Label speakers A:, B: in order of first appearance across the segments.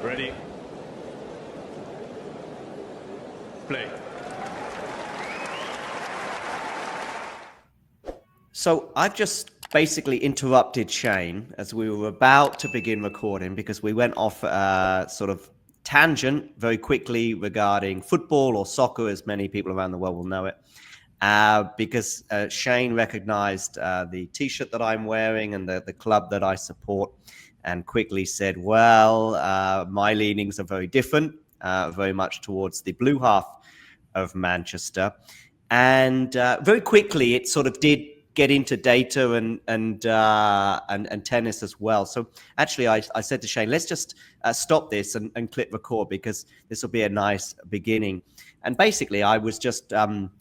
A: Ready. Play.
B: So I've just basically interrupted Shane as we were about to begin recording because we went off a sort of tangent very quickly regarding football or soccer, as many people around the world will know it. Because Shane recognized the T-shirt that I'm wearing and the club that I support, and quickly said, well, my leanings are very different, very much towards the blue half of Manchester. And very quickly, it sort of did get into data and tennis as well. So actually, I said to Shane, let's just stop this and click record, because this will be a nice beginning. And basically, I was just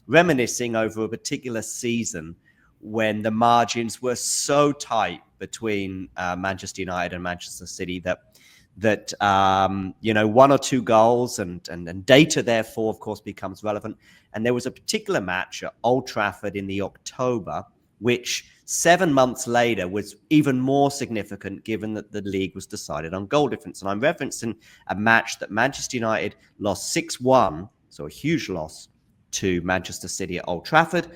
B: reminiscing over a particular season when the margins were so tight between Manchester United and Manchester City that one or two goals and data, therefore, of course, becomes relevant. And there was a particular match at Old Trafford in the October, which 7 months later was even more significant, given that the league was decided on goal difference. And I'm referencing a match that Manchester United lost 6-1, so a huge loss to Manchester City at Old Trafford.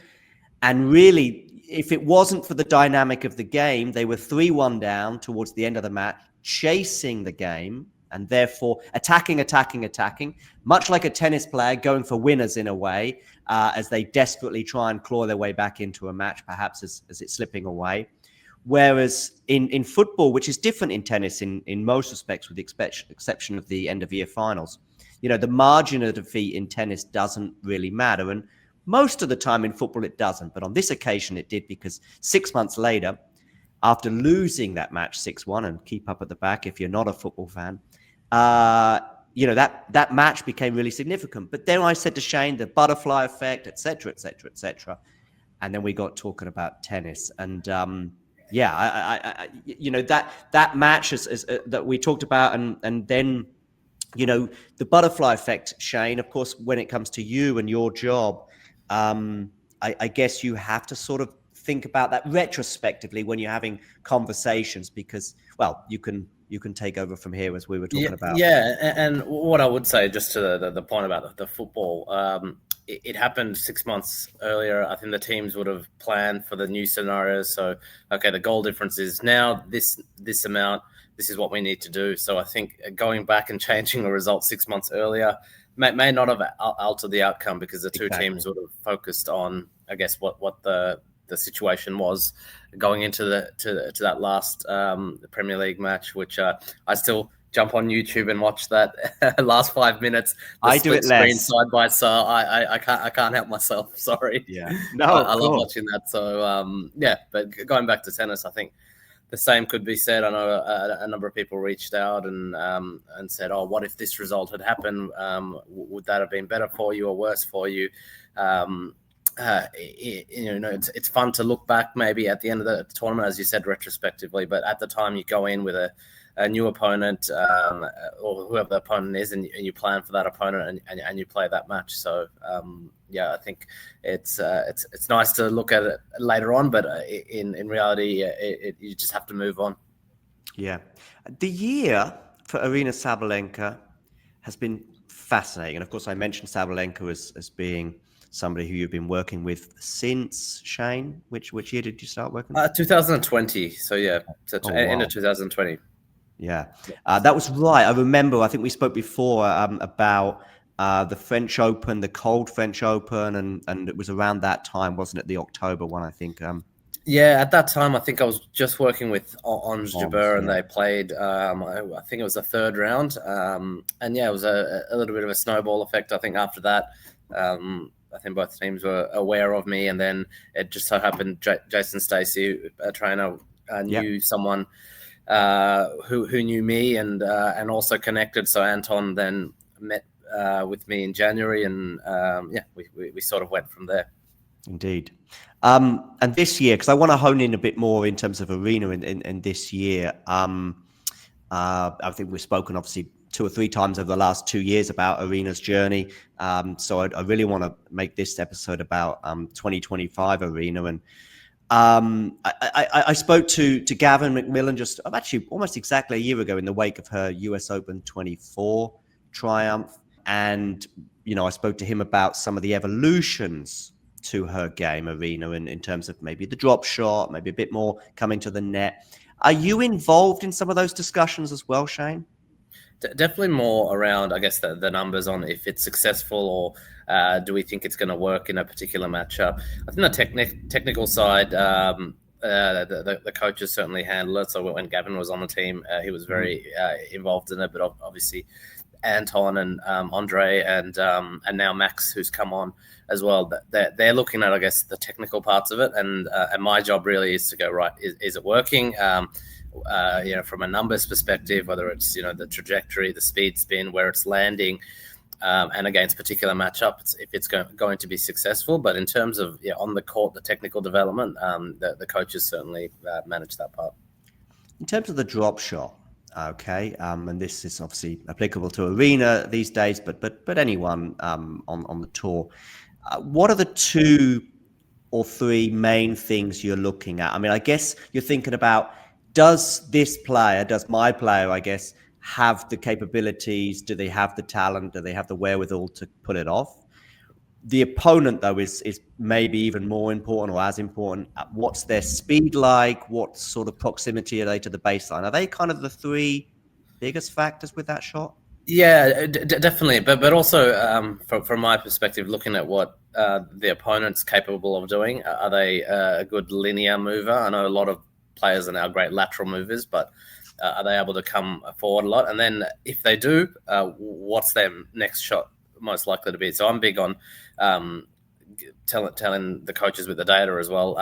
B: And really, if it wasn't for the dynamic of the game, they were 3-1 down towards the end of the match, chasing the game, and therefore attacking, much like a tennis player going for winners in a way, as they desperately try and claw their way back into a match, perhaps as it's slipping away. Whereas in football, which is different in tennis in most respects, with the exception of the end-of-year finals, the margin of defeat in tennis doesn't really matter. And most of the time in football, it doesn't. But on this occasion, it did, because 6 months later, after losing that match 6-1, and keep up at the back if you're not a football fan, that match became really significant. But then I said to Shane, the butterfly effect, et cetera. And then we got talking about tennis. And that match is that we talked about, and then, the butterfly effect, Shane, of course, when it comes to you and your job, I guess you have to sort of think about that retrospectively when you're having conversations, because, well, you can take over from here, as we were talking about.
C: Yeah, and what I would say, just to the point about the football, it happened 6 months earlier. I think the teams would have planned for the new scenarios. So, okay, the goal difference is now this amount. This is what we need to do. So I think going back and changing a result 6 months earlier may not have altered the outcome, because the two teams would have focused on, I guess, what the situation was going into that last Premier League match, which I still jump on YouTube and watch that last 5 minutes.
B: I do it less.
C: Side by side. I can't help myself. Sorry.
B: Yeah. No,
C: I love watching that. So but going back to tennis, I think the same could be said. I know a number of people reached out and said, "Oh, what if this result had happened? Would that have been better for you or worse for you?" It's fun to look back maybe at the end of the tournament, as you said, retrospectively, but at the time you go in with a new opponent, or whoever the opponent is, and you plan for that opponent and you play that match. So I think it's nice to look at it later on, but in reality, you just have to move on.
B: Yeah, the year for Aryna Sabalenka has been fascinating, and of course, I mentioned Sabalenka as being somebody who you've been working with since, Shane. Which year did you start working with?
C: 2020. So end of 2020.
B: Yeah, that was right. I remember, I think we spoke before about the French Open, the cold French Open, and it was around that time, wasn't it? The October one, I think.
C: At that time, I think I was just working with Ons Jabeur, and they played, I think it was the third round. It was a little bit of a snowball effect. I think after that, I think both teams were aware of me, and then it just so happened Jason Stacey, a trainer, knew someone who knew me and also connected. So Anton then met with me in January, and we sort of went from there.
B: Indeed. And this year, because I want to hone in a bit more in terms of Aryna in this year, I think we've spoken obviously 2 or 3 times over the last 2 years about Aryna's journey. So I really want to make this episode about 2025 Aryna. I spoke to Gavin McMillan just actually almost exactly a year ago in the wake of her US Open 24 triumph. And, I spoke to him about some of the evolutions to her game, Aryna, in terms of maybe the drop shot, maybe a bit more coming to the net. Are you involved in some of those discussions as well, Shane?
C: Definitely more around, I guess, the numbers on if it's successful or do we think it's going to work in a particular matchup. I think the technical side, the coaches certainly handle it. So when Gavin was on the team, he was very involved in it. But obviously, Anton and Andre and now Max, who's come on as well, they're looking at, I guess, the technical parts of it. And my job really is to go, right, is it working? From a numbers perspective, whether it's, the trajectory, the speed spin, where it's landing, and against particular matchups, if it's going to be successful. But in terms of on the court, the technical development, the coaches certainly manage that part.
B: In terms of the drop shot, okay, and this is obviously applicable to Aryna these days, but anyone on the tour. What are the 2 or 3 main things you're looking at? I mean, I guess you're thinking about, does my player, I guess, have the capabilities? Do they have the talent? Do they have the wherewithal to pull it off? The opponent, though, is maybe even more important or as important. What's their speed like? What sort of proximity are they to the baseline? Are they kind of the 3 biggest factors with that shot?
C: Yeah, definitely. But also, from my perspective, looking at what the opponent's capable of doing, are they a good linear mover? I know a lot of players are now great lateral movers, but are they able to come forward a lot? And then if they do, what's their next shot most likely to be? So I'm big on telling the coaches with the data as well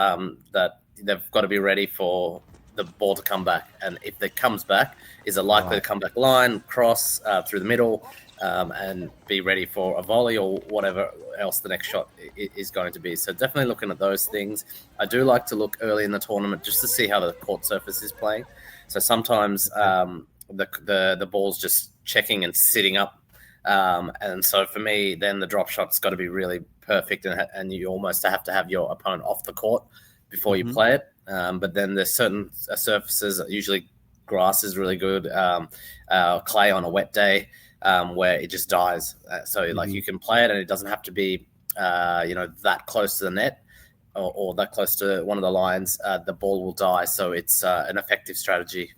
C: that they've got to be ready for the ball to come back. And if it comes back, is it likely to come back line, cross through the middle, and be ready for a volley or whatever else the next shot is going to be. So definitely looking at those things. I do like to look early in the tournament just to see how the court surface is playing. So sometimes the ball's just checking and sitting up. And so for me, then the drop shot's got to be really perfect, and you almost have to have your opponent off the court before you play it. But then there's certain surfaces, usually grass is really good, clay on a wet day, where it just dies. So like you can play it and it doesn't have to be, that close to the net or that close to one of the lines. The ball will die. So it's an effective strategy.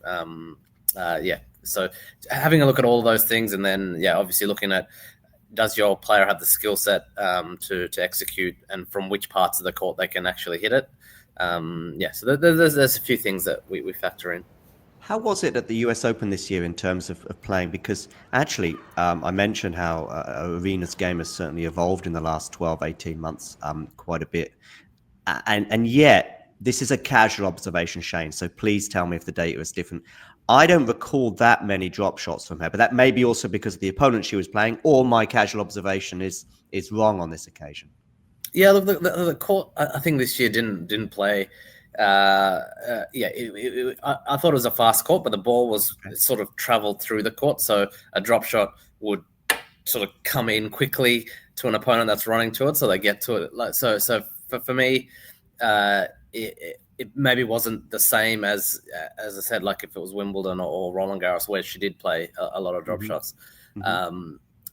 C: So having a look at all of those things, and then, obviously looking at, does your player have the skill set to execute, and from which parts of the court they can actually hit it. So there's a few things that we factor in.
B: How was it at the US Open this year in terms of playing? Because actually, I mentioned how Aryna's game has certainly evolved in the last 12, 18 months quite a bit. And yet, this is a casual observation, Shane, so please tell me if the data is different. I don't recall that many drop shots from her, but that may be also because of the opponent she was playing, or my casual observation is wrong on this occasion.
C: Yeah, look, the court, I think this year didn't play. I thought it was a fast court, but the ball was sort of traveled through the court, so a drop shot would sort of come in quickly to an opponent that's running to it, so they get to it. So for me, it maybe wasn't the same as I said, like if it was Wimbledon or Roland Garros, where she did play a lot of drop shots.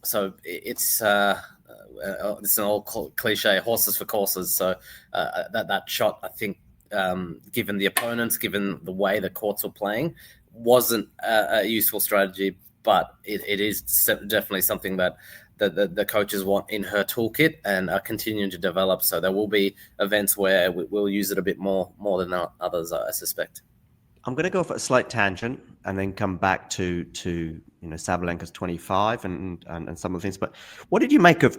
C: So it's an old cliche, horses for courses. So that shot, I think, given the opponents, given the way the courts were playing, wasn't a useful strategy, but it is definitely something that the coaches want in her toolkit and are continuing to develop. So there will be events where we'll use it a bit more than others, I suspect.
B: I'm going to go for a slight tangent and then come back to Sabalenka's 25 and some of the things. But what did you make of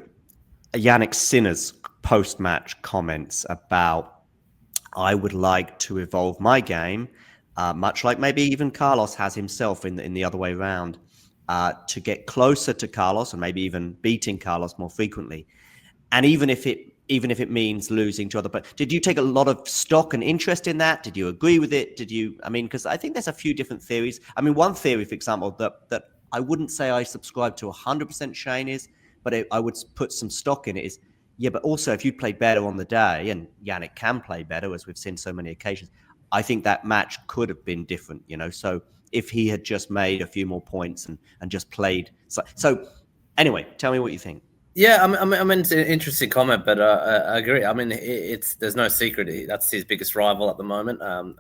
B: Jannik Sinner's post-match comments about, I would like to evolve my game, much like maybe even Carlos has himself in the other way around, to get closer to Carlos and maybe even beating Carlos more frequently. And even if it means losing to other, but did you take a lot of stock and interest in that? Did you agree with it? Because I think there's a few different theories. I mean, one theory, for example, that I wouldn't say I subscribe to 100%, Shane, is, but I would put some stock in it, is Yeah, but also if you play better on the day, and Yannick can play better, as we've seen so many occasions, I think that match could have been different, So if he had just made a few more points and just played. So anyway, tell me what you think.
C: Yeah, I mean, it's an interesting comment, but I agree. I mean, there's no secret. That's his biggest rival at the moment.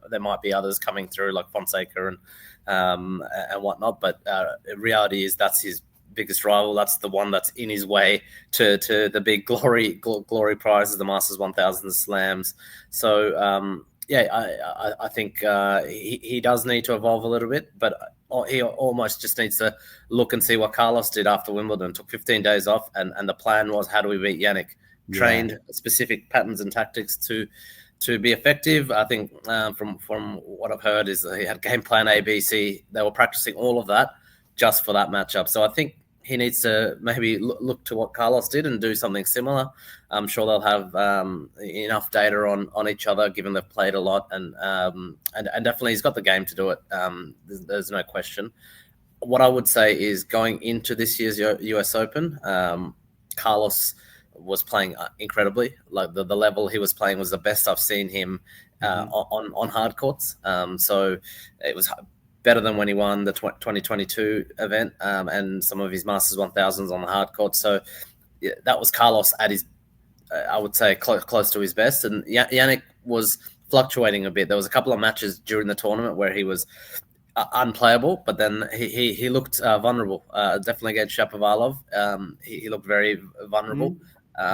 C: There might be others coming through like Fonseca and whatnot, but the reality is that's his biggest rival. That's the one that's in his way to the big glory prizes, the Masters 1000, the Slams. So I think he does need to evolve a little bit, but he almost just needs to look and see what Carlos did after Wimbledon. Took 15 days off, and the plan was, how do we beat Yannick? Trained specific patterns and tactics to be effective. I think from what I've heard is that he had game plan A, B, C. They were practicing all of that just for that matchup. So I think he needs to maybe look to what Carlos did and do something similar. I'm sure they'll have enough data on each other, given they've played a lot, and definitely he's got the game to do it. There's no question. What I would say is, going into this year's US Open, Carlos was playing incredibly. Like the level he was playing was the best I've seen him on hard courts. So it was better than when he won the 2022 event and some of his Masters 1000s on the hard court. So yeah, that was Carlos at his, I would say, close to his best. And Yannick was fluctuating a bit. There was a couple of matches during the tournament where he was unplayable, but then he looked vulnerable. Definitely against Shapovalov, he looked very vulnerable.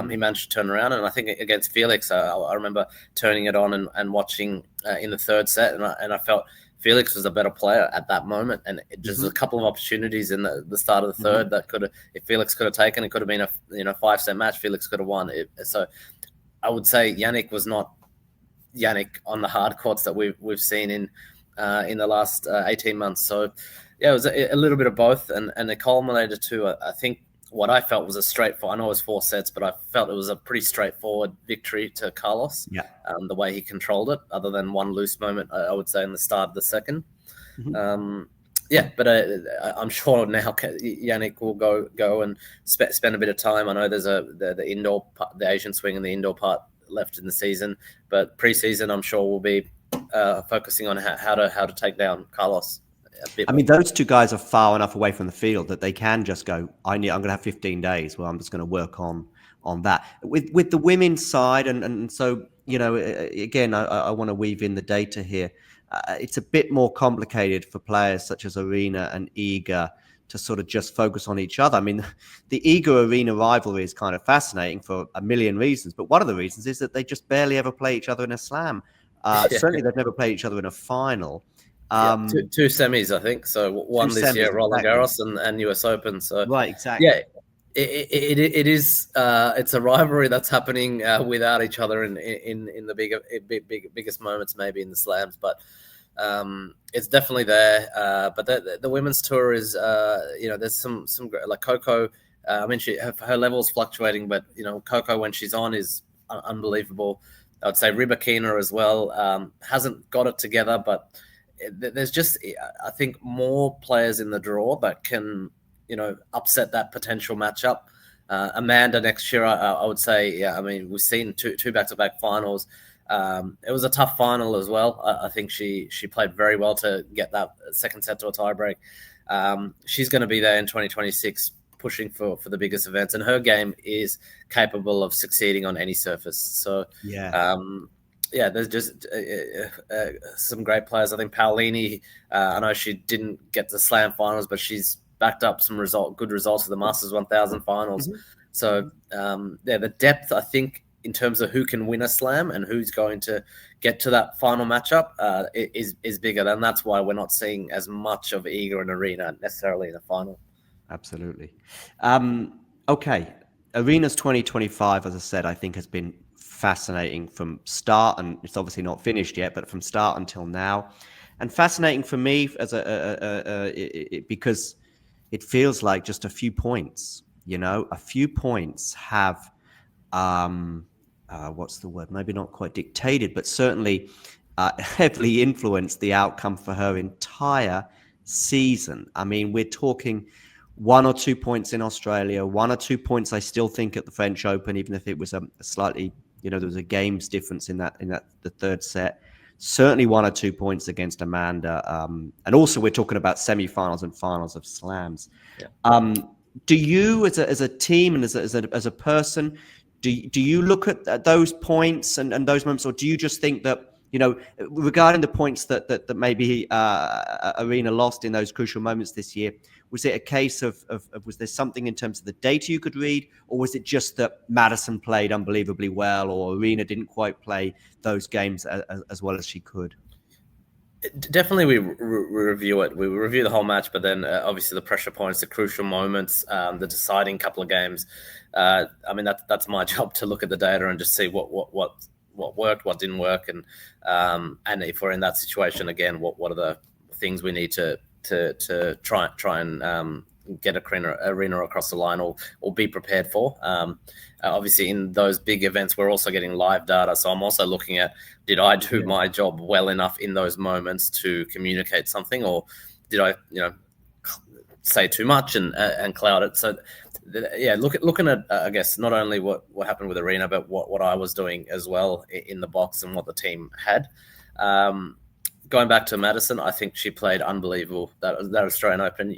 C: He managed to turn around, and I think against Felix, I remember turning it on and watching in the third set, and I felt Felix was a better player at that moment, and just a couple of opportunities in the start of the third that could have, if Felix could have taken, it could have been a 5-set match. Felix could have won it. So I would say Yannick was not Yannick on the hard courts that we've seen in the last 18 months. So yeah, it was a little bit of both, and it culminated to I think what I felt was a straightforward. I know it was 4 sets, but I felt it was a pretty straightforward victory to Carlos.
B: Yeah,
C: the way he controlled it, other than one loose moment, I would say, in the start of the second. But I'm sure now Yannick will go and spend a bit of time. I know there's the indoor, the Asian swing and the indoor part left in the season, but pre-season I'm sure we'll be focusing on how to take down Carlos.
B: I mean, those two guys are far enough away from the field that they can just go, I'm going to have 15 days where I'm just going to work on that. With the women's side, and so, again, I want to weave in the data here. It's a bit more complicated for players such as Aryna and Iga to sort of just focus on each other. I mean, the Iga-Aryna rivalry is kind of fascinating for a million reasons, but one of the reasons is that they just barely ever play each other in a slam. Certainly, they've never played each other in a final.
C: Two semis, I think. So one this year, Roland Garros and US Open. So
B: right, exactly.
C: Yeah, it is. It's a rivalry that's happening without each other in the biggest moments, maybe in the slams, but it's definitely there. But the women's tour is, there's some like Coco. I mean, her level's fluctuating, but Coco when she's on is unbelievable. I would say Rybakina as well hasn't got it together, but there's just, I think, more players in the draw that can, upset that potential matchup. Amanda next year, I would say, I mean, we've seen two back-to-back finals. It was a tough final as well. I think she played very well to get that second set to a tiebreak. She's going to be there in 2026, pushing for the biggest events, and her game is capable of succeeding on any surface. So there's just some great players. I think Paolini, I know she didn't get the Slam finals, but she's backed up some good results for the Masters 1000 finals. So the depth, I think, in terms of who can win a Slam and who's going to get to that final matchup is bigger. And that's why we're not seeing as much of Iga and Aryna necessarily in the final.
B: Absolutely. Okay. Arena's 2025, as I said, I think has been fascinating from start, and it's obviously not finished yet, but from start until now. And fascinating for me as because it feels like just a few points, a few points have, what's the word? Maybe not quite dictated, but certainly heavily influenced the outcome for her entire season. I mean, we're talking 1 or 2 points in Australia, 1 or 2 points, I still think, at the French Open, even if it was a slightly, there was a games difference in that the third set. Certainly 1 or 2 points against Amanda. And also we're talking about semi-finals and finals of slams.
C: Yeah.
B: Do you, as a team and as a person, do you look at those points and those moments, or do you just think that, regarding the points that maybe Aryna lost in those crucial moments this year, was it a case of was there something in terms of the data you could read, or was it just that Madison played unbelievably well, or Aryna didn't quite play those games as well as she could?
C: Definitely, we review it. We review the whole match, but then obviously the pressure points, the crucial moments, the deciding couple of games. I mean, that's my job to look at the data and just see what worked, what didn't work, and if we're in that situation again, what are the things we need to try and get Aryna across the line or be prepared for. Obviously, in those big events, we're also getting live data. So I'm also looking at, did I do my job well enough in those moments to communicate something, or did I, say too much and cloud it? So, looking at, I guess, not only what happened with Aryna, but what I was doing as well in the box and what the team had. Going back to Madison, I think she played unbelievable. That Australian Open,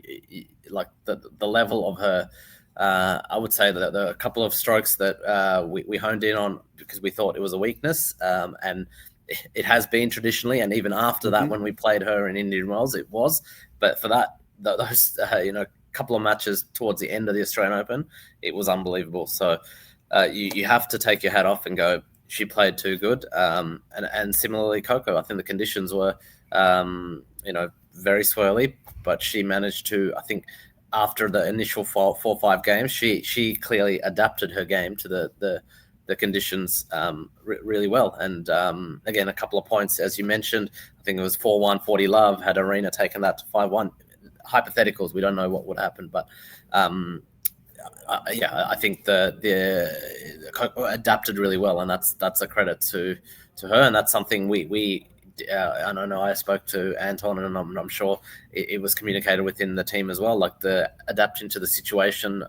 C: like the level of her. I would say that there are a couple of strokes that we honed in on because we thought it was a weakness, and it has been traditionally. And even after that, when we played her in Indian Wells, it was. But for those couple of matches towards the end of the Australian Open, it was unbelievable. So you have to take your hat off and go, she played too good. And similarly, Coco, I think the conditions were, very swirly, but she managed to, I think, after the initial 4 or 5 games, she clearly adapted her game to the conditions really well. And again, a couple of points, as you mentioned, I think it was 4-1, 40 love. Had Aryna taken that to 5-1, hypotheticals, we don't know what would happen, but I think the adapted really well, and that's a credit to her, and that's something we I don't know. I spoke to Anton, and I'm sure it was communicated within the team as well, like the adapting to the situation,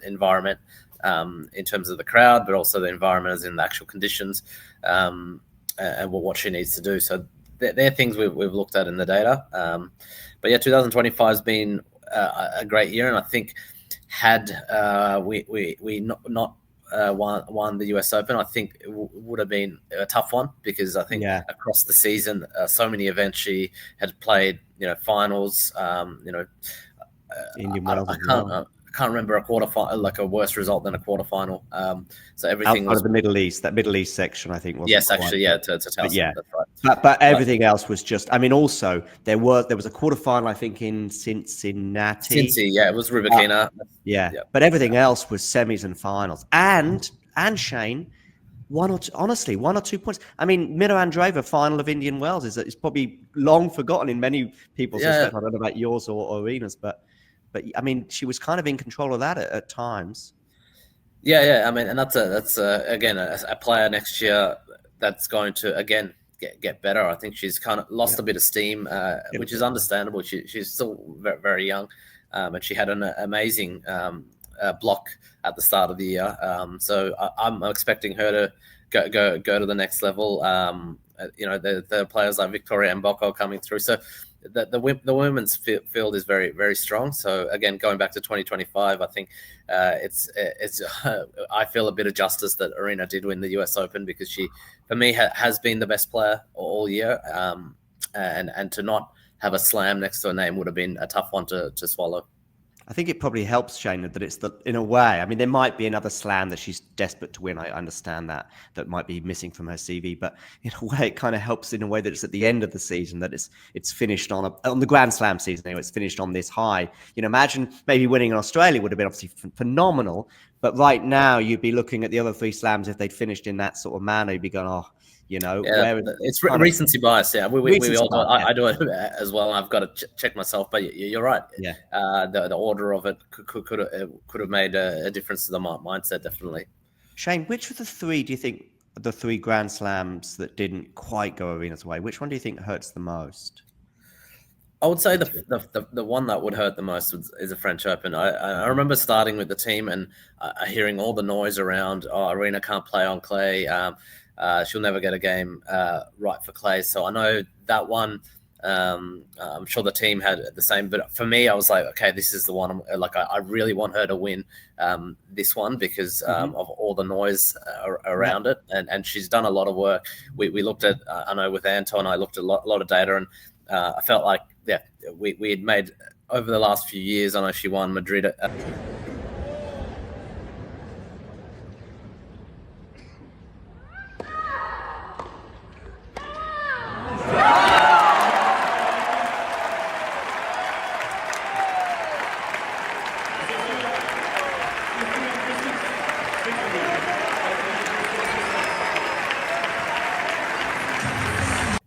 C: environment, in terms of the crowd, but also the environment as in the actual conditions, and what she needs to do. So they're things we've looked at in the data. But yeah, 2025 has been a great year, and I think had we not won the US Open, I think it would have been a tough one, because I think across the season, so many events she had played, finals,
B: Indian Wells.
C: I can't remember a quarterfinal, like a worse result than a quarterfinal. So everything
B: outside of the Middle East, that Middle East section, I think.
C: Yes, actually, to Towson.
B: Yeah,
C: that's right.
B: But everything else was just. I mean, also there was a quarterfinal, I think, in Cincinnati.
C: Cincy, it was Rubikina.
B: But everything else was semis and finals. And Shane, 1 or 2 points. I mean, Mira Andreeva, final of Indian Wells, is probably long forgotten in many people's. I don't know about yours or Aryna's, but I mean, she was kind of in control of that at times. Yeah.
C: I mean, and that's again a player next year that's going to again get better. I think she's kind of lost a bit of steam, which is understandable. She's still very, very young, and she had an amazing block at the start of the year. So I'm expecting her to go to the next level. The players like Victoria and Bocco coming through. So the women's field is very, very strong. So again, going back to 2025, I think it's I feel a bit of justice that Aryna did win the US Open, because she, for me, has been the best player all year. And to not have a slam next to her name would have been a tough one to swallow.
B: I think it probably helps, Shane, that it's in a way. I mean, there might be another slam that she's desperate to win. I understand that might be missing from her CV, but in a way, it kind of helps in a way that it's at the end of the season, that it's finished on the Grand Slam season. Anyway, it's finished on this high. Imagine maybe winning in Australia would have been obviously phenomenal, but right now you'd be looking at the other 3 slams. If they'd finished in that sort of manner, you'd be going,
C: it's recency bias. Yeah, we all do it. I do it as well. I've got to check myself, but you're right.
B: Yeah,
C: the order of it could have made a difference to the mindset, definitely.
B: Shane, which of the 3 do you think are the 3 Grand Slams that didn't quite go Aryna's way? Which one do you think hurts the most?
C: I would say the one that would hurt the most is the French Open. I remember starting with the team and hearing all the noise around. Oh, Aryna can't play on clay. She'll never get a game right for clay. So I know that one. I'm sure the team had the same, but for me, I was like, okay, this is the one. I really want her to win this one because of all the noise around it, and she's done a lot of work. We looked at, I know with Anton, I looked at a lot of data, and I felt like we had made over the last few years. I know she won Madrid.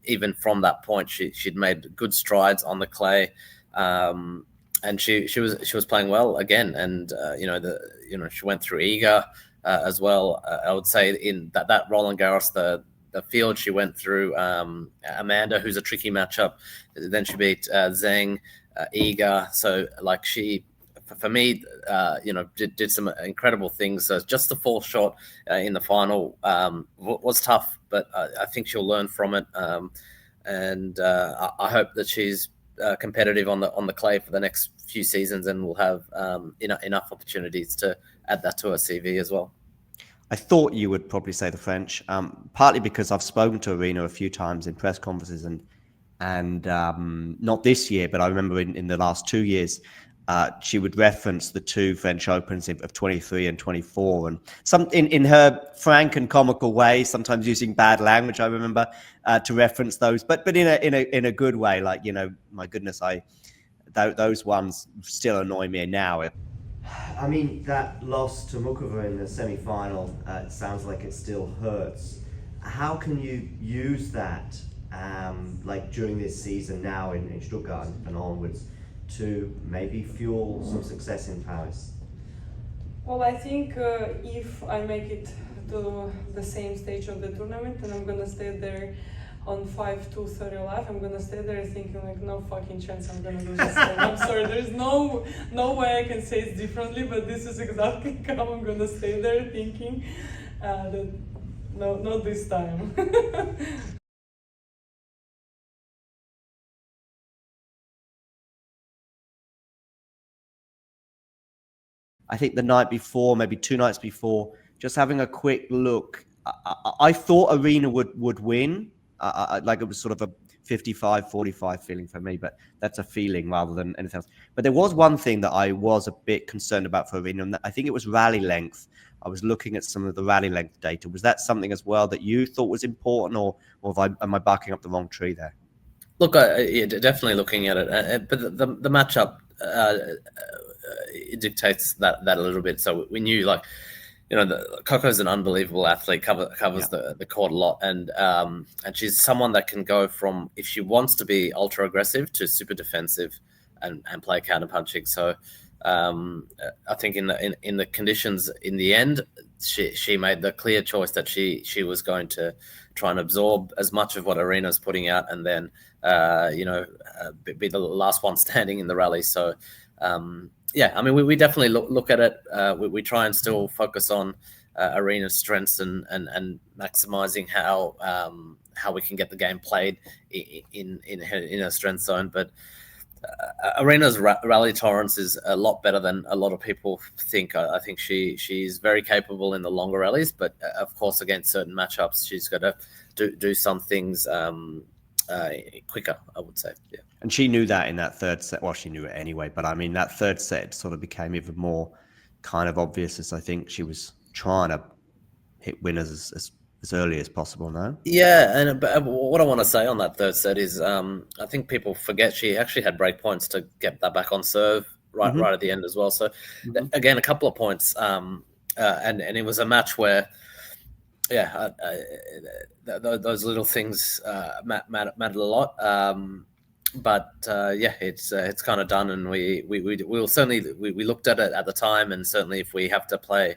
C: Even from that point, she'd made good strides on the clay, and she was playing well again. And she went through Iga as well. I would say in that Roland Garros, the field she went through Amanda, who's a tricky matchup. Then she beat Zheng, Iga. So like she, for me, did some incredible things. So just to fall short in the final was tough, but I think she'll learn from it. And I hope that she's competitive on the clay for the next few seasons, and will have enough opportunities to add that to her CV as well.
B: I thought you would probably say the French, partly because I've spoken to Aryna a few times in press conferences, and not this year, but I remember in the last 2 years, she would reference the two French Opens of 23 and 24, and some in her frank and comical way, sometimes using bad language. I remember to reference those, but in a good way. Like, my goodness, those ones still annoy me now. I mean, that loss to Mukova in the semi-final, it sounds like it still hurts. How can you use that, during this season now in Stuttgart and onwards, to maybe fuel some success in Paris?
D: Well, I think if I make it to the same stage of the tournament and I'm gonna stay there on 5-2 30 live, I'm gonna stay there thinking like, no fucking chance I'm gonna do this. I'm sorry, there's no way I can say it differently, but this is exactly how I'm gonna stay there thinking that no, not this time.
B: I think the night before, maybe 2 nights before, just having a quick look, I thought Aryna would win. Like it was sort of a 55-45 feeling for me, but that's a feeling rather than anything else. But there was one thing that I was a bit concerned about for Aryna, and I think it was rally length. I was looking at some of the rally length data. Was that something as well that you thought was important, or am I barking up the wrong tree there?
C: Look, definitely looking at it, but the matchup it dictates that a little bit. So we knew, Coco's an unbelievable athlete, covers the court a lot, and she's someone that can go from, if she wants to be ultra aggressive, to super defensive and play counter punching. So I think in the conditions in the end, she made the clear choice that she was going to try and absorb as much of what Aryna's putting out, and then be the last one standing in the rally. So I mean, we definitely look at it. We try and still focus on Aryna's strengths and maximizing how we can get the game played in a strength zone. But Aryna's rally tolerance is a lot better than a lot of people think. I think she's very capable in the longer rallies, but of course against certain matchups, she's got to do some things quicker, I would say. Yeah.
B: And she knew that in that third set. Well, she knew it anyway, but I mean, that third set sort of became even more kind of obvious, as I think she was trying to hit winners as early as possible, no?
C: Yeah, and what I want to say on that third set is I think people forget she actually had break points to get that back on serve right at the end as well. So again, a couple of points, and it was a match where those little things mattered a lot. But it's kind of done, and we'll certainly we looked at it at the time, and certainly if we have to play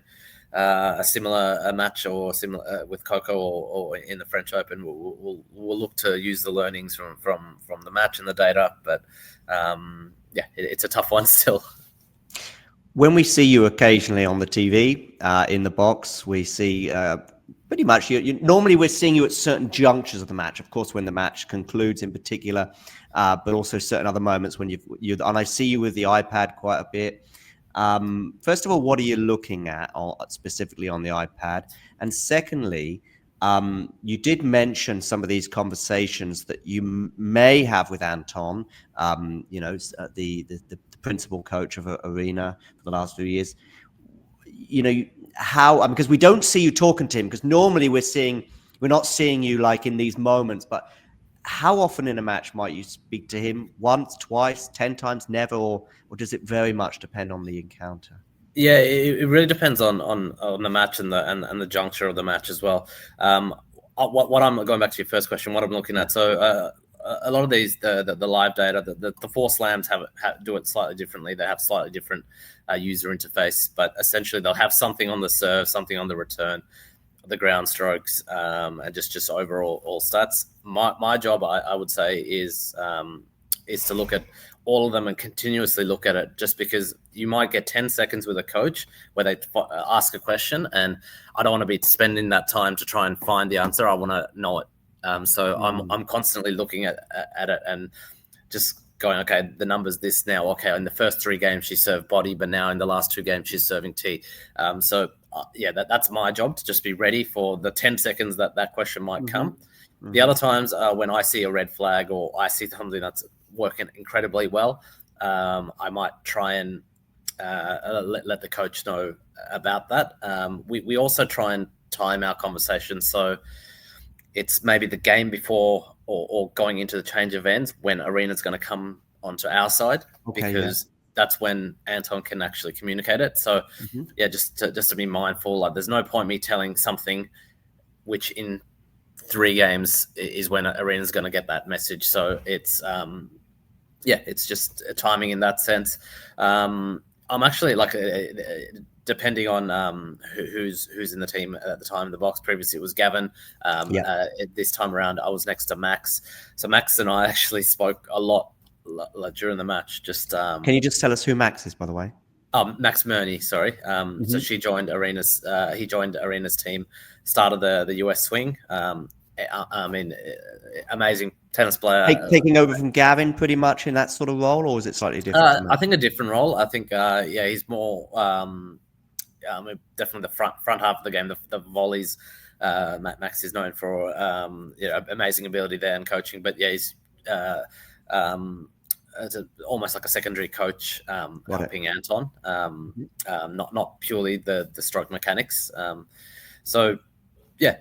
C: a similar match or similar with Coco or in the French Open, we'll look to use the learnings from the match and the data. But it's a tough one still.
B: When we see you occasionally on the TV in the box, we see pretty much normally we're seeing you at certain junctures of the match. Of course, when the match concludes in particular, but also certain other moments when and I see you with the iPad quite a bit. First of all, what are you looking at specifically on the iPad? And secondly, you did mention some of these conversations that you may have with Anton, the principal coach of Aryna for the last few years. How, because we don't see you talking to him, because normally we're not seeing you like in these moments, but how often in a match might you speak to him? Once, twice, 10 times, never, or does it very much depend on the encounter?
C: Yeah, it really depends on the match and the juncture of the match as well. What I'm going back to your first question, what I'm looking at. So a lot of these the live data, the four slams do it slightly differently. They have slightly different user interface, but essentially they'll have something on the serve, something on the return, the ground strokes, and just overall all stats. My job, I would say, is to look at all of them and continuously look at it, just because you might get 10 seconds with a coach where they ask a question, and I don't want to be spending that time to try and find the answer. I want to know it. So I'm constantly looking at it and just going, okay, the number's this now. Okay, in the first 3 games she served body, but now in the last 2 games she's serving tee. That's my job, to just be ready for the 10 seconds that question might come. Mm-hmm. The other times when I see a red flag or I see something that's working incredibly well, I might try and let the coach know about that. We also try and time our conversation, so it's maybe the game before or going into the change of ends when Aryna's going to come onto our side, because that's when Anton can actually communicate it. So just to be mindful, like there's no point me telling something which in 3 games is when Aryna's going to get that message. So it's it's just timing in that sense. I'm actually depending on who's in the team at the time in the box. Previously it was Gavin. This time around I was next to Max. So Max and I actually spoke a lot during the match. Just
B: can you just tell us who Max is, by the way?
C: Max Murney, sorry. So he joined Aryna's team, started the US swing. Amazing tennis player.
B: Taking over from Gavin pretty much in that sort of role, or is it slightly different?
C: I think a different role. I think he's more definitely the front half of the game, the volleys. Max is known for amazing ability there and coaching, but he's almost like a secondary coach, helping Anton. Not purely the stroke mechanics. He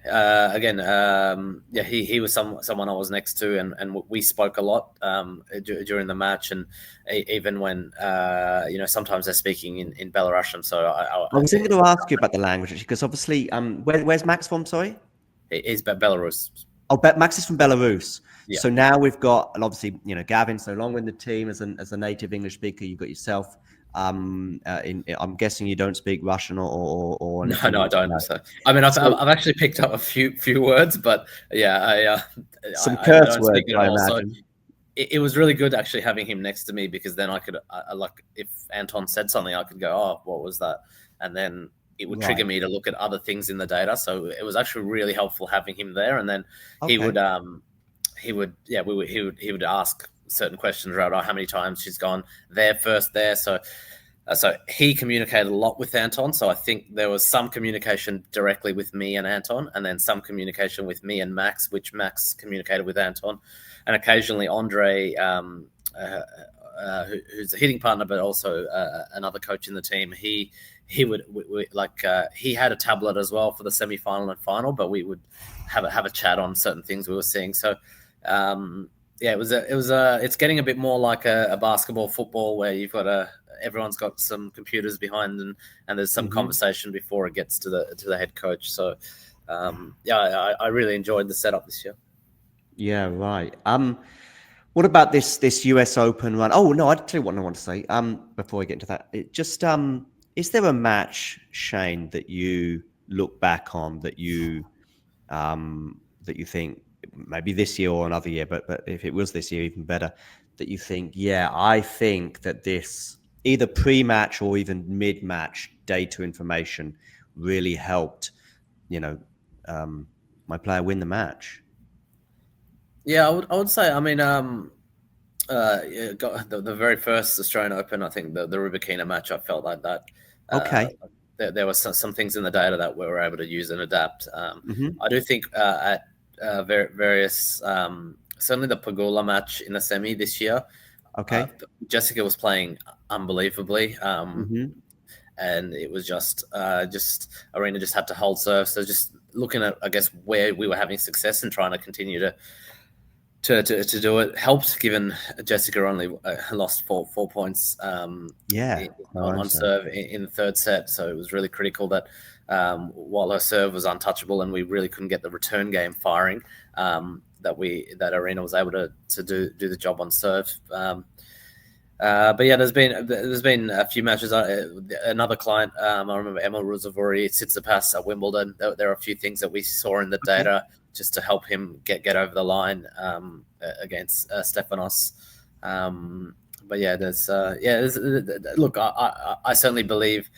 C: was someone I was next to, and we spoke a lot during the match, and even when sometimes they're speaking in Belarusian. So I
B: was going to ask you about the language, because obviously, where's Max from? Sorry,
C: he's Belarus.
B: Oh, Max is from Belarus. Yeah. So now we've got, and obviously, Gavin's no longer in the team as a native English speaker. You've got yourself. I'm guessing you don't speak Russian or
C: no, I don't. So, I've actually picked up a few words, but
B: some curse words. I imagine.
C: So it was really good actually having him next to me, because then I could, if Anton said something, I could go, "Oh, what was that?" And then it would trigger me to look at other things in the data. So it was actually really helpful having him there. And then he would ask certain questions around how many times she's gone there first there. So he communicated a lot with Anton. So I think there was some communication directly with me and Anton, and then some communication with me and Max, which Max communicated with Anton, and occasionally Andre, who's a hitting partner, but also another coach in the team. He would he had a tablet as well for the semi-final and final, but we would have a chat on certain things we were seeing. So it's getting a bit more like a basketball, football, where you've got everyone's got some computers behind, and there's some conversation before it gets to the head coach. So I really enjoyed the setup this year.
B: Yeah, right. What about this US Open run? Oh no, I'll tell you what I want to say. Before we get into that, it just Is there a match, Shane, that you look back on that you think maybe this year or another year, but if it was this year, even better, that you think, yeah, I think that this either pre-match or even mid-match data information really helped, my player win the match?
C: Yeah, I would say, I mean, got the very first Australian Open, I think the Rubikina match, I felt like that.
B: Okay.
C: There were some things in the data that we were able to use and adapt. I do think at various, certainly the Pegula match in the semi this year,
B: Okay.
C: Jessica was playing unbelievably. And it was just Aryna just had to hold serve. So just looking at, I guess, where we were having success and trying to continue to do it helped, given Jessica only lost four points on serve in the third set. So it was really critical that while her serve was untouchable and we really couldn't get the return game firing, that Aryna was able to do the job on serve. But yeah, there's been a few matches. Another client, I remember Emma Ruusuvuori, Tsitsipas at Wimbledon. There are a few things that we saw in the data just to help him get over the line against Stefanos. But yeah, look, I certainly believe,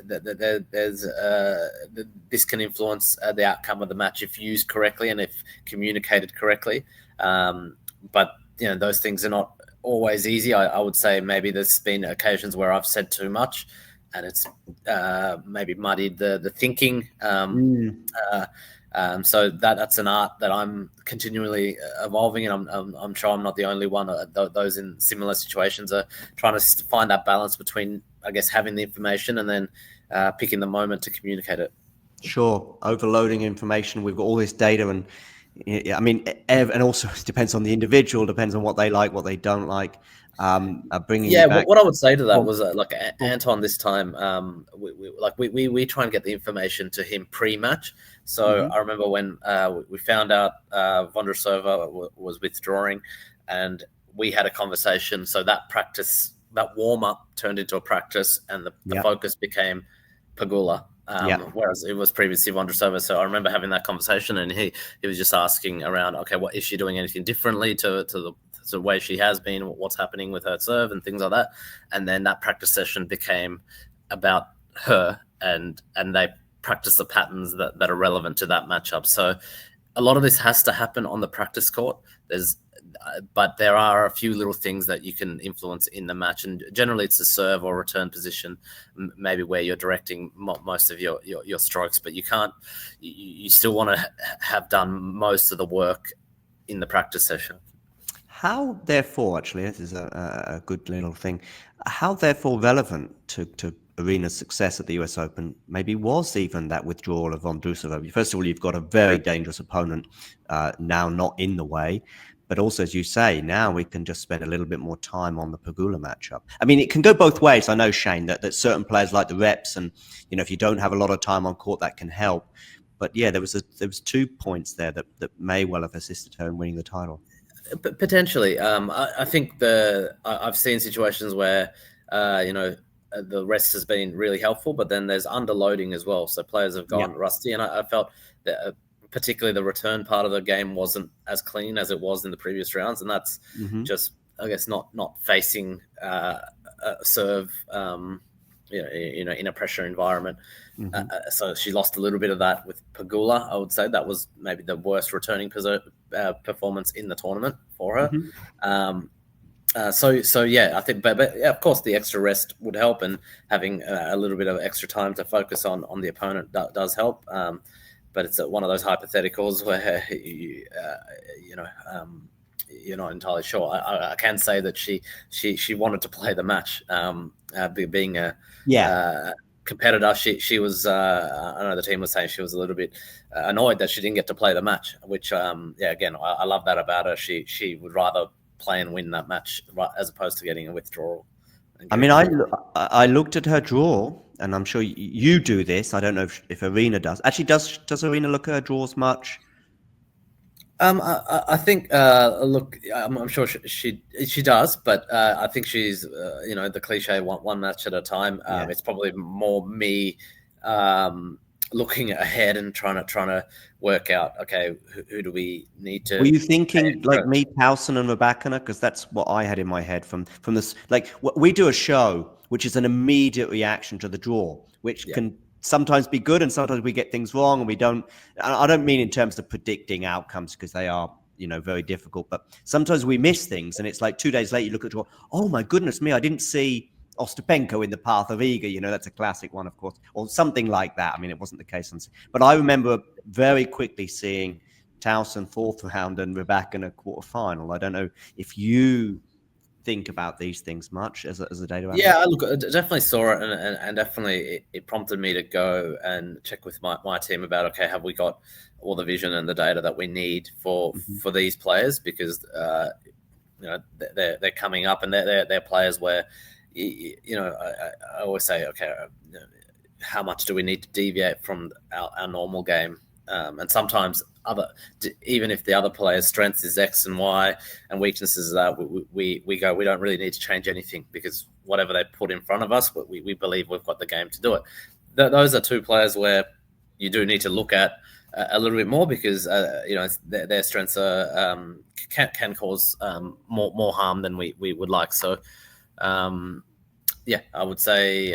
C: there's this can influence the outcome of the match if used correctly and if communicated correctly. But those things are not always easy. I would say maybe there's been occasions where I've said too much and it's maybe muddied the thinking. So that's an art that I'm continually evolving, and I'm sure I'm not the only one. Those in similar situations are trying to find that balance between, I guess, having the information and then picking the moment to communicate it.
B: Sure. Overloading information. We've got all this data, and I mean, and also it depends on the individual, depends on what they like, what they don't like. Bringing back.
C: What I would say to that was like Anton this time, we try and get the information to him pre-match. So I remember when we found out Vondrousova was withdrawing, and we had a conversation. So that warm up turned into a practice, and the focus became Pegula. Whereas it was previously Vondrousova. So I remember having that conversation, and he was just asking around, okay, what is she doing anything differently to the way she has been, what's happening with her serve and things like that. And then that practice session became about her, and they practice the patterns that are relevant to that matchup. So a lot of this has to happen on the practice court. But there are a few little things that you can influence in the match, and generally it's a serve or return position, maybe where you're directing most of your strokes, but you still want to have done most of the work in the practice session.
B: How, therefore, actually, this is a good little thing, how, therefore, relevant to Aryna's success at the US Open maybe was even that withdrawal of Vondrousova? First of all, you've got a very dangerous opponent now not in the way. But also, as you say, now we can just spend a little bit more time on the Pegula matchup. I mean, it can go both ways. I know, Shane, that certain players like the reps, and if you don't have a lot of time on court, that can help. But yeah, there was 2 points there that may well have assisted her in winning the title. Potentially,
C: I think I've seen situations where the rest has been really helpful, but then there's underloading as well. So players have gone rusty, and I felt that particularly the return part of the game wasn't as clean as it was in the previous rounds, and that's just, I guess, not facing serve, in a pressure environment. So she lost a little bit of that with Pegula. I would say that was maybe the worst returning performance in the tournament for her. So yeah, I think, but yeah, of course, the extra rest would help, and having a little bit of extra time to focus on the opponent does help. But it's one of those hypotheticals where you're not entirely sure. I can say that she wanted to play the match. Being a competitor, she was. I know the team was saying she was a little bit annoyed that she didn't get to play the match. Which, again, I love that about her. She would rather play and win that match as opposed to getting a withdrawal.
B: I mean, I looked at her draw, and I'm sure you do this. I don't know if Aryna does. Actually, does Aryna look at her draws much?
C: I think. Look, I'm sure she does, but I think she's the cliche one match at a time. It's probably more me looking ahead and trying to work out. Okay, who do we need to?
B: Were you thinking like me, Towson and Rebecca? Because that's what I had in my head from this. Like we do a show which is an immediate reaction to the draw, which can sometimes be good and sometimes we get things wrong and we don't. I don't mean in terms of predicting outcomes because they are very difficult, but sometimes we miss things and it's like 2 days later you look at the draw. Oh my goodness me, I didn't see Ostapenko in the path of Iga. That's a classic one, of course, or something like that. I mean, it wasn't the case, but I remember very quickly seeing Towson fourth round and Rebecca in a quarterfinal. I don't know if you think about these things much as a data analyst.
C: Yeah, look, I definitely saw it, and definitely it prompted me to go and check with my team about, okay, have we got all the vision and the data that we need for these players, because they're coming up and they're players where I always say, okay, how much do we need to deviate from our normal game? And sometimes even if the other player's strength is X and Y and weaknesses are that, we go, we don't really need to change anything because whatever they put in front of us, we believe we've got the game to do it. Those are two players where you do need to look at a little bit more because their strengths are can cause more harm than we would like. So I would say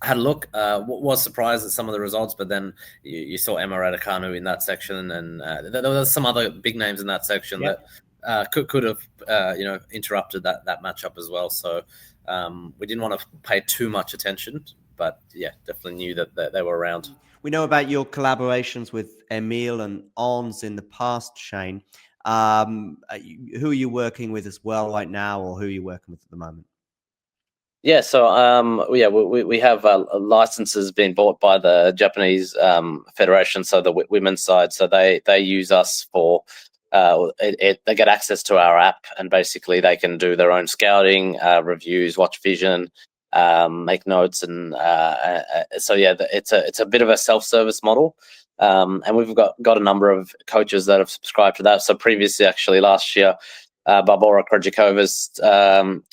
C: had a look. Was surprised at some of the results, but then you saw Emma Raducanu in that section, and there was some other big names in that section that could have interrupted that matchup as well. So we didn't want to pay too much attention, but definitely knew that they were around.
B: We know about your collaborations with Emil and Ons in the past, Shane. Who are you working with as well right now, or who are you working with at the moment?
C: Yeah, so we have licenses being bought by the Japanese federation, so the women's side. So they use us for they get access to our app, and basically they can do their own scouting, reviews, watch vision, make notes, and it's a bit of a self-service model. And we've got a number of coaches that have subscribed to that. So previously, actually last year, Barbora Krejcikova's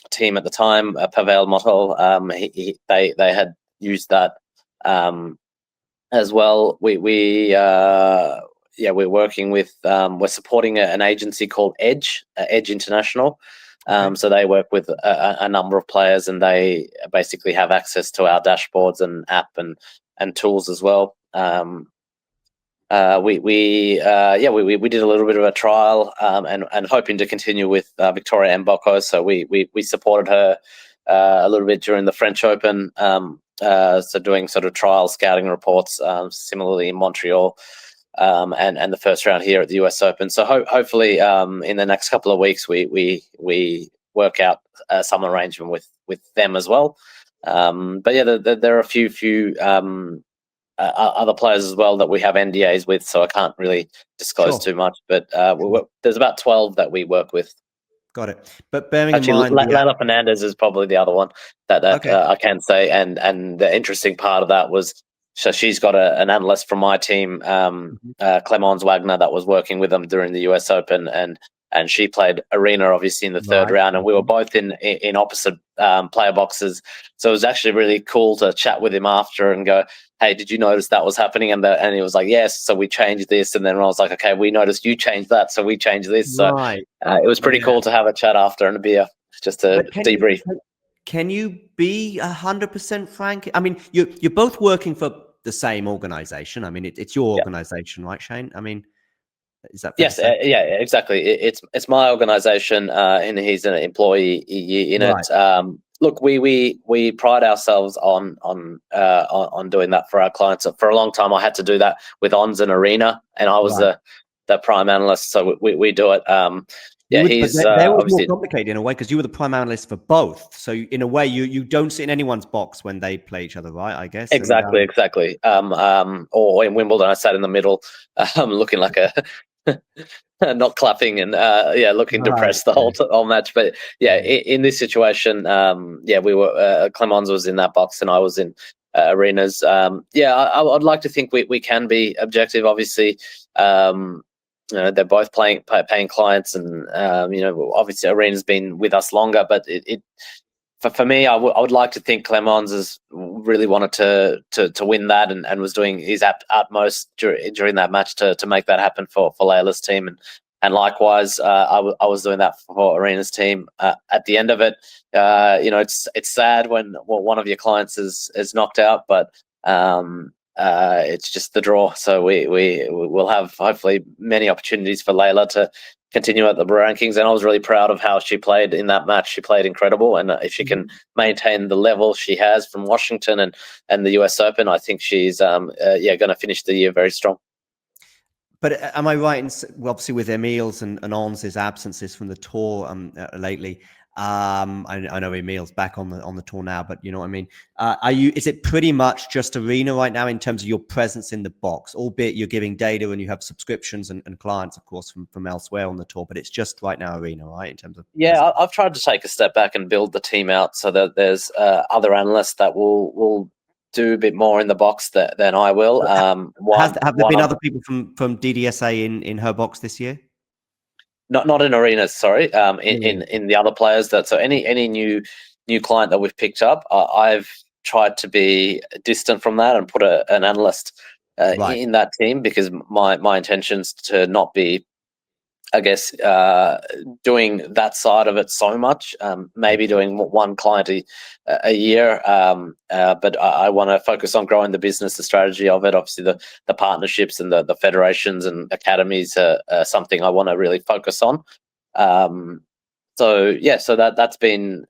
C: team at the time, Pavel Motel, they had used that as well. We're working with we're supporting an agency called Edge International. So they work with a number of players, and they basically have access to our dashboards and app and tools as well. We did a little bit of a trial and hoping to continue with Victoria Mboko. So we supported her a little bit during the French Open. So doing sort of trial scouting reports, similarly in Montreal, and the first round here at the US Open. So hopefully in the next couple of weeks we work out some arrangement with them as well. But yeah, there are a few other players as well that we have NDAs with, so I can't really disclose too much. But there's about 12 that we work with.
B: Got it. But bearing in mind,
C: Lana Fernandez is probably the other one that I can say. And the interesting part of that was, so she's got an analyst from my team, Clemence Wagner, that was working with them during the US Open, and she played Aryna obviously in the third round, and we were both in opposite player boxes. So it was actually really cool to chat with him after and go, hey, did you notice that was happening? And he was like, yes. So we changed this. And then I was like, okay, we noticed you changed that, so we changed this. So it was pretty cool to have a chat after and a beer just to debrief.
B: Can you be 100% frank? I mean, you're both working for the same organization. I mean, it's your organization, right, Shane? I mean, is that
C: yes? Yeah, exactly. It's my organization, and he's an employee in it. Look, we pride ourselves on doing that for our clients. So for a long time, I had to do that with Ons and Aryna, and I was the prime analyst. So we do it. He's
B: they were more complicated in a way because you were the prime analyst for both. So in a way, you don't sit in anyone's box when they play each other, right? I guess
C: exactly. Or in Wimbledon, I sat in the middle, looking like a. Not clapping and looking depressed the whole match. But in this situation, we were Clemence was in that box and I was in arenas. I'd like to think we can be objective. Obviously, they're both paying clients, and obviously Aryna's been with us longer, but for me, I would like to think Clemens has really wanted to win that and was doing his utmost during that match to make that happen for Layla's team, and likewise, I was doing that for Aryna's team. At the end of it, it's sad when one of your clients is knocked out, but it's just the draw. So we'll have hopefully many opportunities for Layla to continue at the rankings. And I was really proud of how she played in that match. She played incredible, and if she can maintain the level she has from Washington and the US Open, I think she's going to finish the year very strong.
B: But am I right in, obviously with Emil's and Ans's absences from the tour lately? I know Emil's back on the tour now, but you know what I mean. Is it pretty much just Aryna right now in terms of your presence in the box? Albeit you're giving data and you have subscriptions and clients, of course, from elsewhere on the tour, but it's just right now Aryna, right? In terms of
C: I've tried to take a step back and build the team out so that there's other analysts that will do a bit more in the box than I will.
B: Have there been other people from DDSA in her box this year?
C: Not in Aryna, sorry. In the other players so any new client that we've picked up, I've tried to be distant from that and put an analyst in that team, because my intention's to not be, I guess, doing that side of it so much. Maybe doing one client a year, but I want to focus on growing the business, the strategy of it. Obviously, the partnerships and the federations and academies are something I want to really focus on. So that's been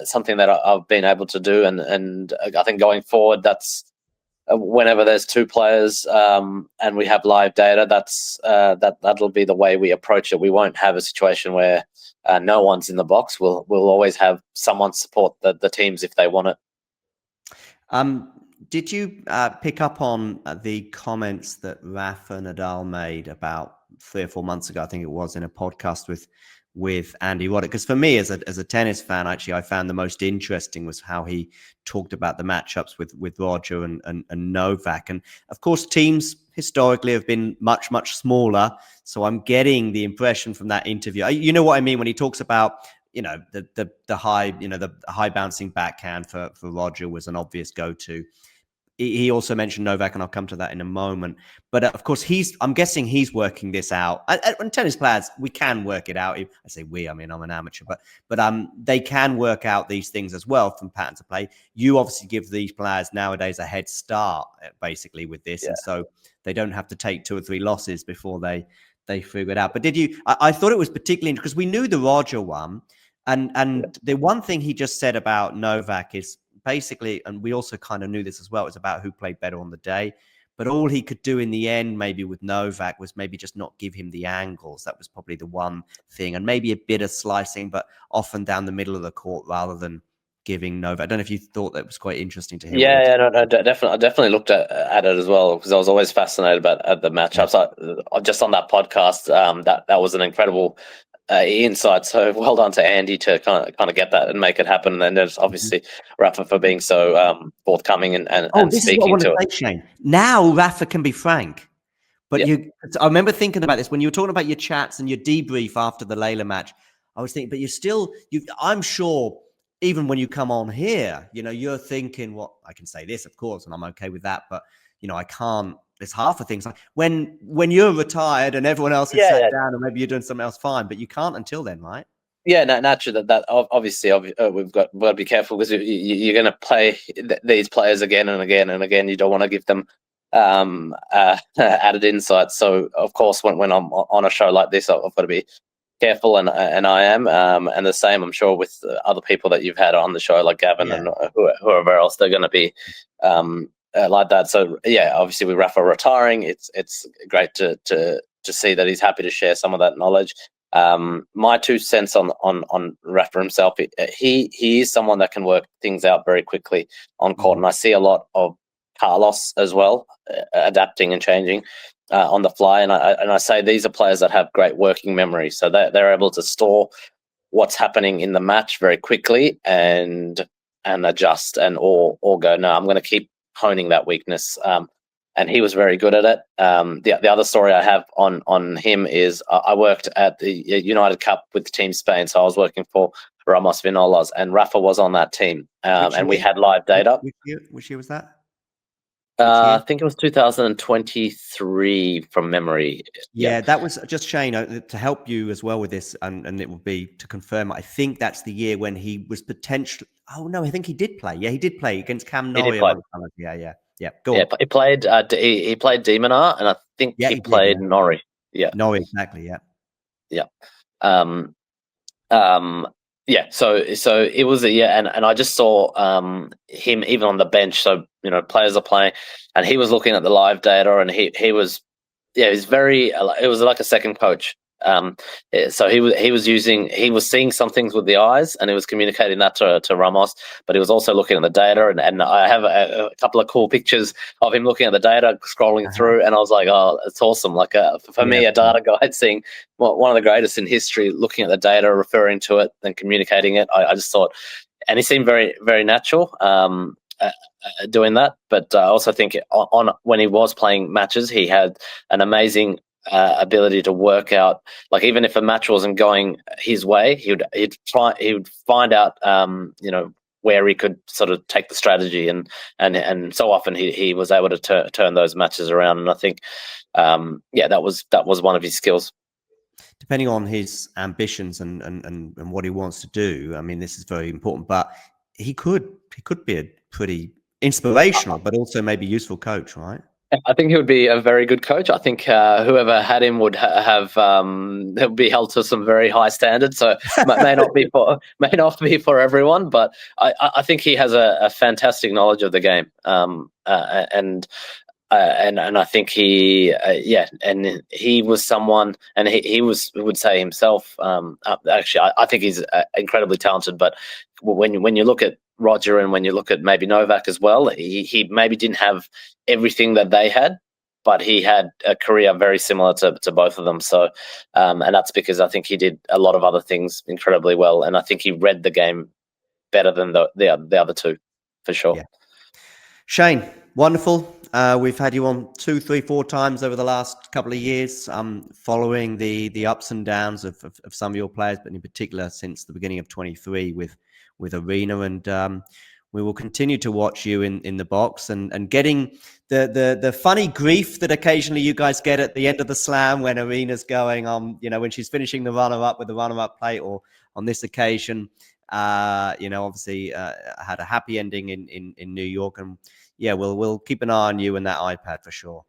C: something that I've been able to do, and I think going forward, that's whenever there's two players and we have live data, that'll be the way we approach it. We won't have a situation where no one's in the box. We'll always have someone support the teams if they want it.
B: Did you pick up on the comments that Rafa Nadal made about 3 or 4 months ago? I think it was in a podcast with Andy Roddick. Because for me, as a tennis fan, actually, I found the most interesting was how he talked about the matchups with Roger and Novak. And of course, teams historically have been much, much smaller. So I'm getting the impression from that interview. You know what I mean when he talks about, the high, the high bouncing backhand for Roger was an obvious go-to. He also mentioned Novak, and I'll come to that in a moment. But of course, I'm guessing he's working this out. And tennis players, we can work it out. I say we, I mean, I'm an amateur, but they can work out these things as well from patterns of play. You obviously give these players nowadays a head start, basically, with this. Yeah. And so they don't have to take 2 or 3 losses before they figure it out. But did you, I thought it was particularly interesting because we knew the Roger one. And the one thing he just said about Novak is, basically, and we also kind of knew this as well, it was about who played better on the day. But all he could do in the end, maybe with Novak, was maybe just not give him the angles. That was probably the one thing. And maybe a bit of slicing, but often down the middle of the court rather than giving Novak. I don't know if you thought that was quite interesting to hear.
C: No, definitely. I definitely looked at it as well, because I was always fascinated about the matchups. Just on that podcast, that was an incredible insight. So well done to Andy to kind of get that and make it happen. And then there's obviously Rafa for being so forthcoming and
B: this
C: speaking
B: is what I want to say, Shane. Now Rafa can be frank. But I remember thinking about this when you were talking about your chats and your debrief after the Layla match. I was thinking, but I'm sure even when you come on here, you're thinking, well, I can say this, of course, and I'm okay with that, but I can't. There's half of things like when you're retired and everyone else is sat down and maybe you're doing something else, fine, but you can't until then, right?
C: Yeah, naturally. That obviously we've got to be careful, because you're going to play these players again and again and again. You don't want to give them added insights. So of course, when I'm on a show like this, I've got to be careful, and I am. And the same, I'm sure, with other people that you've had on the show, like Gavin and whoever else, they're going to be like that. So obviously with Rafa retiring, it's great to see that he's happy to share some of that knowledge. My 2 cents on Rafa himself, he is someone that can work things out very quickly on court, and I see a lot of Carlos as well, adapting and changing on the fly. And I say these are players that have great working memory, so they're able to store what's happening in the match very quickly and adjust or go, no, I'm going to keep honing that weakness. And he was very good at it. The other story I have on him is I worked at the United Cup with Team Spain, so I was working for Ramos Vinolas, and Rafa was on that team, and we had live data.
B: Which year was that?
C: I think it was 2023 from memory.
B: Yeah, that was just Shane to help you as well with this, and it will be to confirm. I think that's the year when he was potentially. Oh no, I think he did play. Yeah, he did play against Cam Norrie. Yeah. Go on.
C: He played. He played Demonar, and I think he played Norrie. Yeah,
B: Norrie, exactly.
C: Yeah. So it was and I just saw him even on the bench. So players are playing, and he was looking at the live data, and he was very. It was like a second coach. So he was seeing some things with the eyes, and he was communicating that to Ramos, but he was also looking at the data, and I have a couple of cool pictures of him looking at the data, scrolling through, and I was like, oh, it's awesome. Like for me, a data guy, seeing one of the greatest in history, looking at the data, referring to it, and communicating it. I just thought, and he seemed very, very natural doing that. But I also think when he was playing matches, he had an amazing ability to work out, like even if a match wasn't going his way, he would find out where he could sort of take the strategy, and so often he was able to turn those matches around, and I think that was one of his skills.
B: Depending on his ambitions and what he wants to do, I mean, this is very important, but he could be a pretty inspirational but also maybe useful coach, right?
C: I think he would be a very good coach. I think whoever had him would be held to some very high standards. So may not be for everyone, but I think he has a fantastic knowledge of the game. And I think he was someone, and he would say himself. Actually, I think he's incredibly talented. But when you look at Roger, and when you look at maybe Novak as well, he maybe didn't have everything that they had, but he had a career very similar to both of them. So, and that's because I think he did a lot of other things incredibly well, and I think he read the game better than the other two, for sure.
B: Yeah. Shane, wonderful. We've had you on 2, 3, 4 times over the last couple of years, following the ups and downs of some of your players, but in particular since the beginning of 23 with Aryna, and we will continue to watch you in the box and getting the funny grief that occasionally you guys get at the end of the slam when Aryna's going on, when she's finishing the runner-up with the runner-up plate, or on this occasion, obviously had a happy ending in New York, and we'll keep an eye on you and that iPad for sure.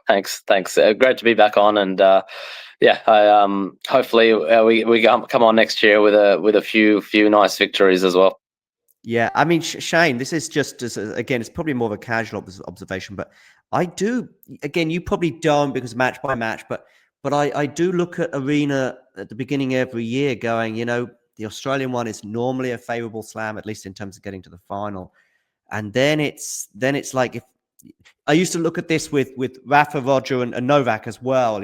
C: Thanks. Great to be back on, and hopefully we come on next year with a few nice victories as well.
B: Yeah, I mean, Shane, this is just again, it's probably more of a casual observation, but I do, again, you probably don't because match by match, but I do look at Aryna at the beginning of every year going, the Australian one is normally a favorable slam, at least in terms of getting to the final. And then it's like, if I used to look at this with Rafa, Roger, and Novak as well,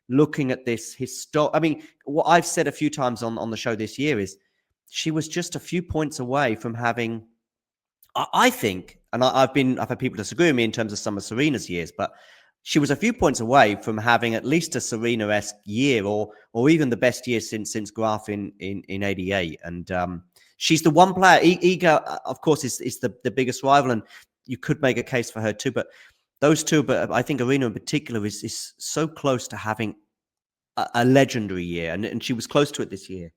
B: looking at this I mean, what I've said a few times on the show this year is she was just a few points away from having, I think, and I've had people disagree with me in terms of some of Serena's years, but she was a few points away from having at least a Serena-esque year, or even the best year since Graf in 88. And she's the one player. Iga, of course, is the biggest rival, and you could make a case for her too. But those two, but I think Aryna in particular is so close to having a legendary year, and she was close to it this year.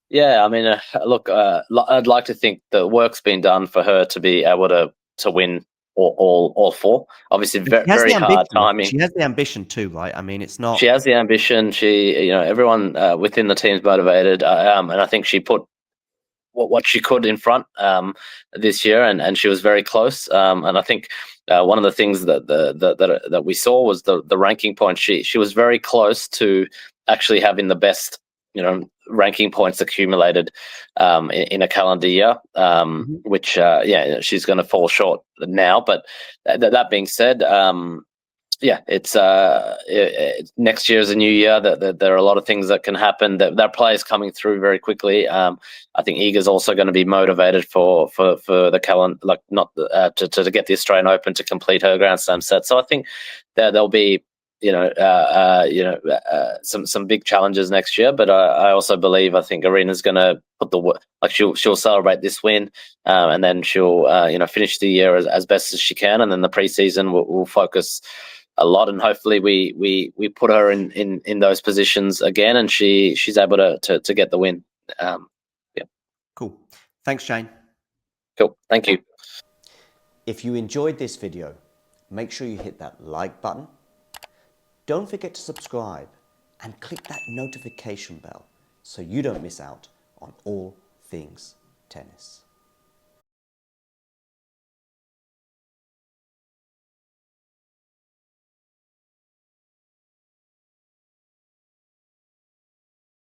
C: Yeah, I mean, look, I'd like to think the work's been done for her to be able to win all 4. Obviously, very hard timing.
B: She has the ambition too, right? I mean, it's not.
C: She has the ambition. She, everyone within the team's motivated, and I think she put what she could in front this year, and she was very close. And I think one of the things that we saw was the ranking points. She was very close to actually having the best, ranking points accumulated in a calendar year, which she's going to fall short now. But that being said, Yeah, it's next year is a new year. That there are a lot of things that can happen. That players coming through very quickly. I think Iga's also going to be motivated for the calendar, like not to get the Australian Open to complete her Grand Slam set. So I think that there'll be some big challenges next year. But I also believe I think Aryna's going to put she'll celebrate this win, and then she'll finish the year as best as she can, and then the preseason will focus a lot, and hopefully we put her in those positions again, and she's able to get the win. Yeah.
B: Cool. Thanks, Shane.
C: Cool. Thank you.
B: If you enjoyed this video, make sure you hit that like button. Don't forget to subscribe and click that notification bell so you don't miss out on all things tennis.